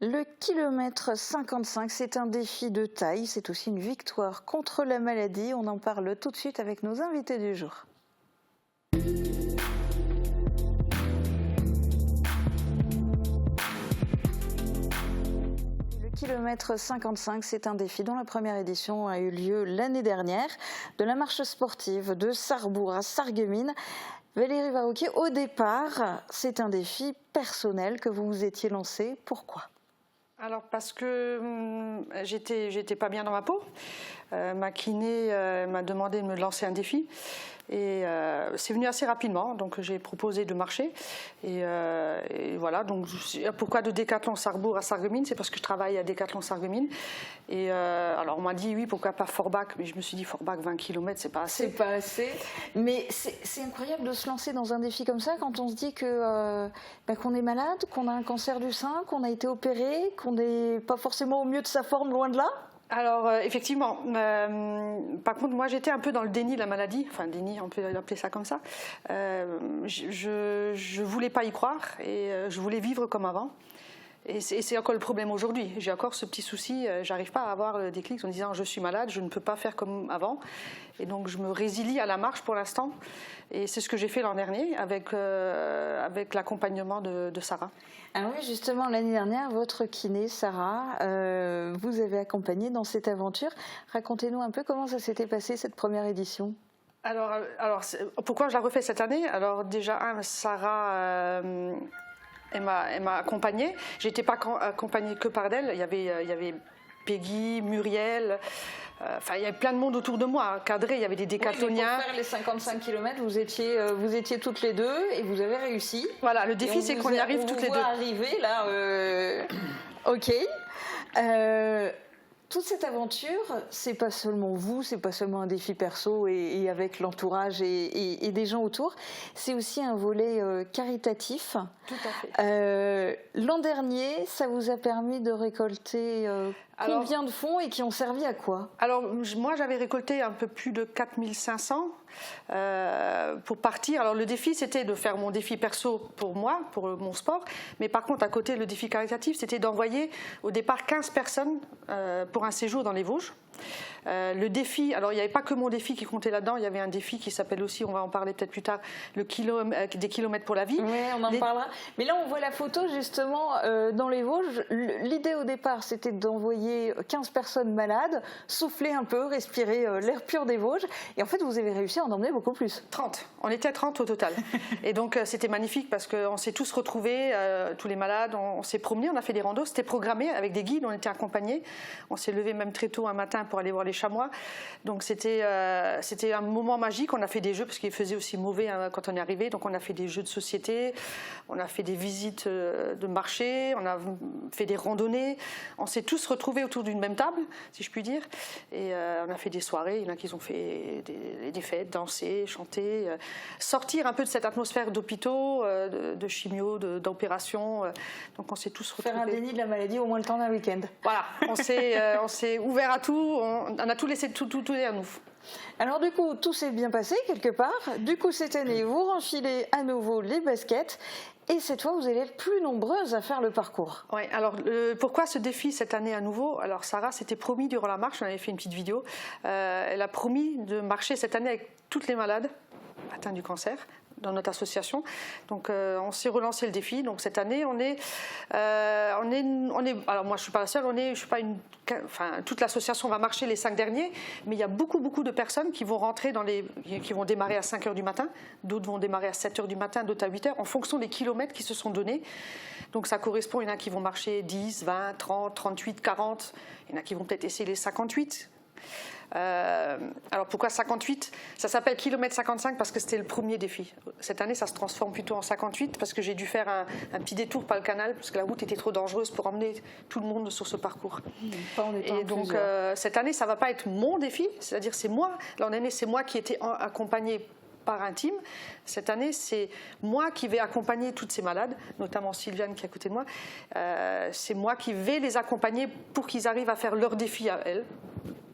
Le kilomètre 55, c'est un défi de taille, c'est aussi une victoire contre la maladie. On en parle tout de suite avec nos invités du jour. Le kilomètre 55, c'est un défi dont la première édition a eu lieu l'année dernière, de la marche sportive de Sarrebourg à Sarreguemines. Valérie Varrouquier, au départ, c'est un défi personnel que vous vous étiez lancé. Pourquoi ? Alors parce que j'étais pas bien dans ma peau. Ma kiné m'a demandé de me lancer un défi et c'est venu assez rapidement, donc j'ai proposé de marcher et voilà. Donc pourquoi de Décathlon Sarrebourg à Sarreguemines, c'est parce que je travaille à Décathlon Sarreguemines et alors on m'a dit oui, pourquoi pas Forbach, mais je me suis dit Forbach 20 km c'est pas assez. C'est pas assez, mais c'est incroyable de se lancer dans un défi comme ça quand on se dit que qu'on est malade, qu'on a un cancer du sein, qu'on a été opéré, qu'on n'est pas forcément au mieux de sa forme, loin de là. Alors effectivement, par contre moi j'étais un peu dans le déni de la maladie, enfin déni on peut appeler ça comme ça. Je voulais pas y croire et je voulais vivre comme avant. Et c'est encore le problème aujourd'hui. J'ai encore ce petit souci, j'arrive pas à avoir le déclic en disant je suis malade, je ne peux pas faire comme avant. Et donc je me résilie à la marche pour l'instant. Et c'est ce que j'ai fait l'an dernier avec l'accompagnement de Sarah. Ah oui, justement, l'année dernière, votre kiné, Sarah, vous avez accompagné dans cette aventure. Racontez-nous un peu comment ça s'était passé, cette première édition. Alors pourquoi je la refais cette année? Alors déjà, Sarah... Elle m'a accompagnée. Je n'étais pas accompagnée que par elle. Il y avait Peggy, Muriel. Enfin, il y avait plein de monde autour de moi. Cadré, il y avait des décathloniens. Pour faire les 55 km, vous étiez toutes les deux et vous avez réussi. Voilà, le défi, c'est qu'on y arrive toutes les deux. On vous voit arriver là. Ok. Toute cette aventure, c'est pas seulement vous, c'est pas seulement un défi perso et avec l'entourage et des gens autour, c'est aussi un volet caritatif. Tout à fait. L'an dernier, ça vous a permis de récolter combien de fonds et qui ont servi à quoi? Alors moi j'avais récolté un peu plus de 4500 pour partir. Alors le défi c'était de faire mon défi perso pour moi, pour mon sport, mais par contre à côté le défi caritatif c'était d'envoyer au départ 15 personnes pour un séjour dans les Vosges. Le défi, alors il n'y avait pas que mon défi qui comptait là-dedans, il y avait un défi qui s'appelle aussi, on va en parler peut-être plus tard, des kilomètres pour la vie. Oui, on en parlera. Mais là on voit la photo justement dans les Vosges. L'idée au départ c'était d'envoyer 15 personnes malades, souffler un peu, respirer l'air pur des Vosges. Et en fait vous avez réussi à en emmener beaucoup plus. 30, on était à 30 au total. Et donc c'était magnifique parce qu'on s'est tous retrouvés, tous les malades, on s'est promenés, on a fait des randos, c'était programmé avec des guides, on était accompagnés. On s'est levé même très tôt un matin pour aller voir les chamois. Donc c'était un moment magique. On a fait des jeux parce qu'il faisait aussi mauvais quand on est arrivé. Donc on a fait des jeux de société, on a fait des visites de marché, on a fait des randonnées. On s'est tous retrouvés autour d'une même table, si je puis dire. Et on a fait des soirées. Il y en a qui ont fait des fêtes, danser, chanter, sortir un peu de cette atmosphère d'hôpitaux, de chimio, d'opération. Donc on s'est tous retrouvés. Faire un déni de la maladie au moins le temps d'un week-end. Voilà, on s'est ouvert à tout, on a tout laissé tout à nous. Alors du coup, tout s'est bien passé quelque part. Du coup, cette année, vous renfilez à nouveau les baskets. Et cette fois, vous allez être plus nombreuses à faire le parcours. Oui, alors pourquoi ce défi cette année à nouveau? Alors Sarah s'était promis durant la marche, on avait fait une petite vidéo, elle a promis de marcher cette année avec toutes les malades atteints du cancer dans notre association. Donc on s'est relancé le défi. Donc cette année on est alors moi je suis pas la seule, toute l'association va marcher les 5 derniers, mais il y a beaucoup de personnes qui vont rentrer qui vont démarrer à 5 heures du matin, d'autres vont démarrer à 7 heures du matin, d'autres à 8 heures en fonction des kilomètres qui se sont donnés. Donc ça correspond, il y en a qui vont marcher 10, 20, 30, 38, 40, il y en a qui vont peut-être essayer les 58. Alors pourquoi 58? Ça s'appelle kilomètre 55 parce que c'était le premier défi. Cette année ça se transforme plutôt en 58 parce que j'ai dû faire un petit détour par le canal parce que la route était trop dangereuse pour emmener tout le monde sur ce parcours. Et donc cette année ça va pas être mon défi, c'est-à-dire c'est moi, l'an dernier c'est moi qui étais accompagnée par un team. Cette année, c'est moi qui vais accompagner toutes ces malades, notamment Sylviane qui est à côté de moi. C'est moi qui vais les accompagner pour qu'ils arrivent à faire leur défi à elles.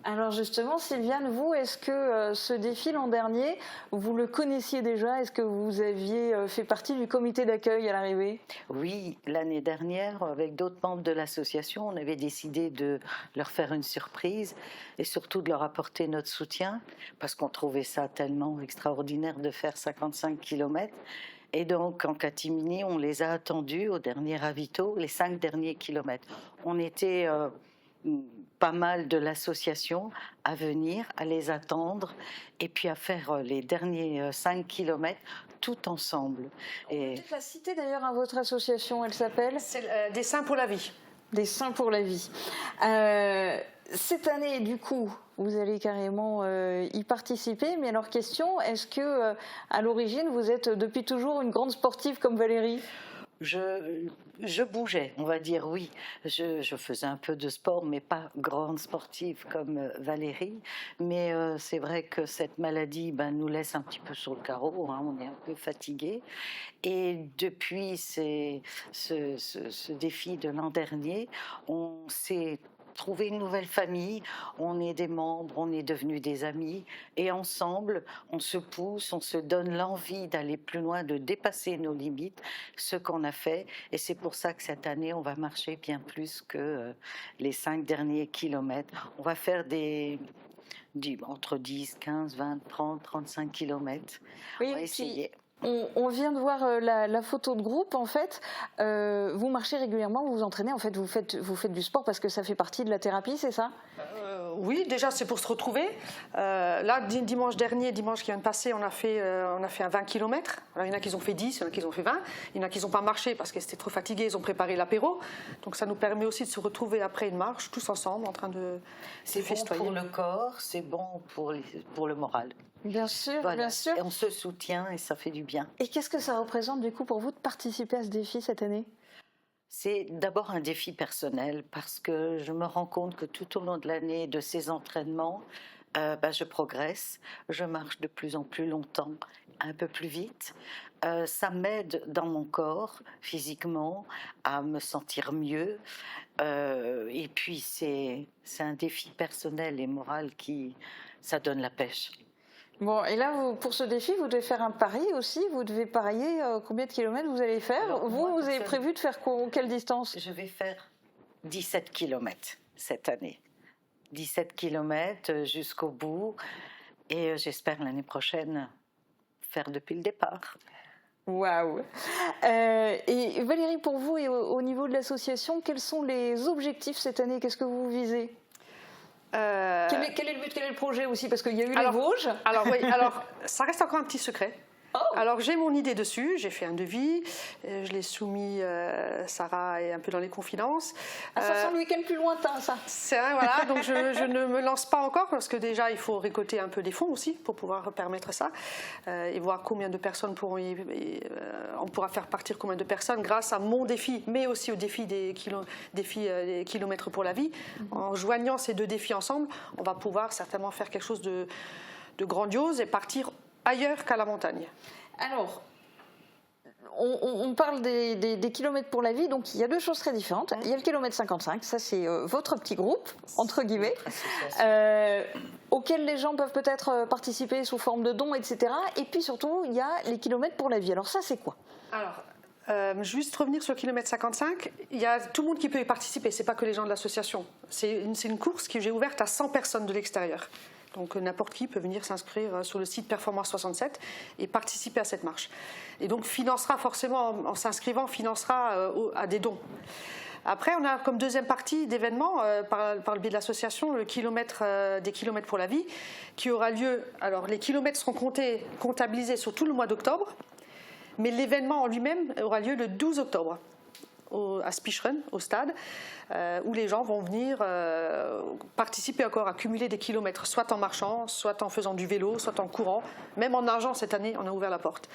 Alors justement, Sylviane, vous, est-ce que ce défi l'an dernier, vous le connaissiez déjà? Est-ce que vous aviez fait partie du comité d'accueil à l'arrivée? Oui, l'année dernière, avec d'autres membres de l'association, on avait décidé de leur faire une surprise et surtout de leur apporter notre soutien parce qu'on trouvait ça tellement extraordinaire de faire 55 km. Et donc, en catimini, on les a attendus au dernier ravito, les 5 derniers kilomètres. On était pas mal de l'association à venir, à les attendre et puis à faire les derniers 5 kilomètres tout ensemble. Et peut-être la citer d'ailleurs à votre association, elle s'appelle Des Saints pour la vie. Des Saints pour la vie. Cette année, du coup, vous allez carrément y participer. Mais alors, question, est-ce que à l'origine, vous êtes depuis toujours une grande sportive comme Valérie? Je bougeais, on va dire, oui. Je faisais un peu de sport, mais pas grande sportive comme Valérie. Mais c'est vrai que cette maladie nous laisse un petit peu sur le carreau, hein, on est un peu fatigué. Et depuis ce défi de l'an dernier, on s'est trouver une nouvelle famille, on est des membres, on est devenus des amis et ensemble on se pousse, on se donne l'envie d'aller plus loin, de dépasser nos limites, ce qu'on a fait et c'est pour ça que cette année on va marcher bien plus que les 5 derniers kilomètres. On va faire entre 10, 15, 20, 30, 35 kilomètres. Oui, on va essayer. On vient de voir la photo de groupe, en fait. Vous marchez régulièrement, vous vous entraînez, en fait, vous faites du sport parce que ça fait partie de la thérapie, c'est ça? Oui, déjà c'est pour se retrouver. Là, dimanche qui vient de passer, on a fait un 20 km. Alors, il y en a qui ont fait 10, il y en a qui ont fait 20. Il y en a qui n'ont pas marché parce qu'ils étaient trop fatigués, ils ont préparé l'apéro. Donc ça nous permet aussi de se retrouver après une marche, tous ensemble, en train de festoyer. C'est bon pour le corps, c'est bon pour le moral. Bien sûr, voilà. Bien sûr. Et on se soutient et ça fait du bien. Et qu'est-ce que ça représente du coup pour vous de participer à ce défi cette année? C'est d'abord un défi personnel parce que je me rends compte que tout au long de l'année, de ces entraînements, je progresse, je marche de plus en plus longtemps, un peu plus vite. Ça m'aide dans mon corps, physiquement, à me sentir mieux. Et puis c'est un défi personnel et moral ça donne la pêche. Bon, et là, pour ce défi, vous devez faire un pari aussi. Vous devez parier combien de kilomètres vous allez faire. Alors, vous avez prévu de faire quelle distance? Je vais faire 17 kilomètres cette année. 17 kilomètres jusqu'au bout. Et j'espère l'année prochaine faire depuis le départ. Waouh! Et Valérie, pour vous et au niveau de l'association, quels sont les objectifs cette année? Qu'est-ce que vous visez? Quel est le but, quel est le projet aussi? Parce qu'il y a eu les Vosges. Alors ça reste encore un petit secret. Oh. Alors j'ai mon idée dessus, j'ai fait un devis, je l'ai soumis Sarah est un peu dans les confidences. Ça sent le week-end plus lointain, ça. C'est vrai, voilà, donc je ne me lance pas encore parce que déjà il faut récolter un peu des fonds aussi pour pouvoir permettre ça et voir combien de personnes on pourra faire partir combien de personnes grâce à mon défi, mais aussi au défi des kilomètres pour la vie. En joignant ces deux défis ensemble, on va pouvoir certainement faire quelque chose de grandiose et partir ailleurs qu'à la montagne. Alors, on parle des kilomètres pour la vie, donc il y a deux choses très différentes. Il y a le kilomètre 55, ça c'est votre petit groupe, entre guillemets, auquel les gens peuvent peut-être participer sous forme de dons, etc. Et puis surtout, il y a les kilomètres pour la vie. Alors ça, c'est quoi? Alors, juste revenir sur le kilomètre 55, il y a tout le monde qui peut y participer, c'est pas que les gens de l'association. C'est une course que j'ai ouverte à 100 personnes de l'extérieur. Donc n'importe qui peut venir s'inscrire sur le site Performance 67 et participer à cette marche. Et donc financera forcément, en s'inscrivant, financera à des dons. Après, on a comme deuxième partie d'événements, par le biais de l'association, le des kilomètres pour la vie, qui aura lieu. Alors les kilomètres seront comptabilisés sur tout le mois d'octobre, mais l'événement en lui-même aura lieu le 12 octobre. À Spicheren, au stade, où les gens vont venir participer encore à cumuler des kilomètres, soit en marchant, soit en faisant du vélo, soit en courant. Même en nageant, cette année, on a ouvert la porte.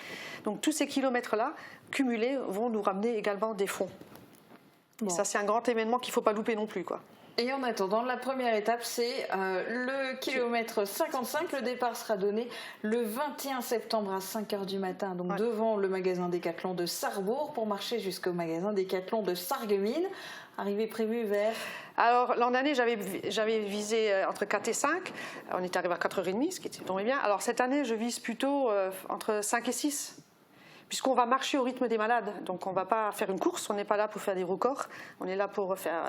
Donc tous ces kilomètres-là, cumulés, vont nous ramener également des fonds. Bon. Et ça, c'est un grand événement qu'il ne faut pas louper non plus, quoi. Et en attendant, la première étape, c'est le kilomètre 55. Le départ sera donné le 21 septembre à 5 h du matin, donc devant le magasin Décathlon de Sarrebourg, pour marcher jusqu'au magasin Décathlon de Sarreguemines. Arrivée prévue vers... Alors, l'an dernier, j'avais visé entre 4 et 5. On est arrivé à 4h30, ce qui tombait bien. Alors, cette année, je vise plutôt entre 5 et 6. Puisqu'on va marcher au rythme des malades. Donc, on ne va pas faire une course. On n'est pas là pour faire des records. On est là pour faire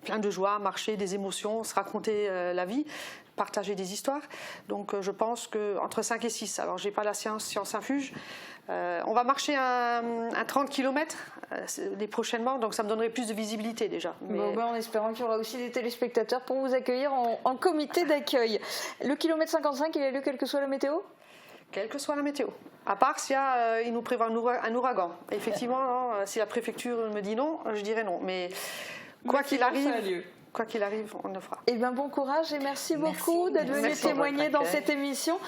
plein de joie, marcher, des émotions, se raconter la vie, partager des histoires. Donc, je pense qu'entre 5 et 6. Alors, je n'ai pas la science infuse. On va marcher un 30 km prochainement, donc ça me donnerait plus de visibilité déjà. Mais... Bon, en espérant qu'il y aura aussi des téléspectateurs pour vous accueillir en comité d'accueil. Le kilomètre 55, il a lieu quelle que soit la météo ? Quelle que soit la météo. À part s'il il nous prévoit un ouragan. Effectivement, non, si la préfecture me dit non, je dirais non. Mais quoi qu'il arrive, on le fera. Eh bien, bon courage et merci beaucoup d'être venu témoigner dans cette émission.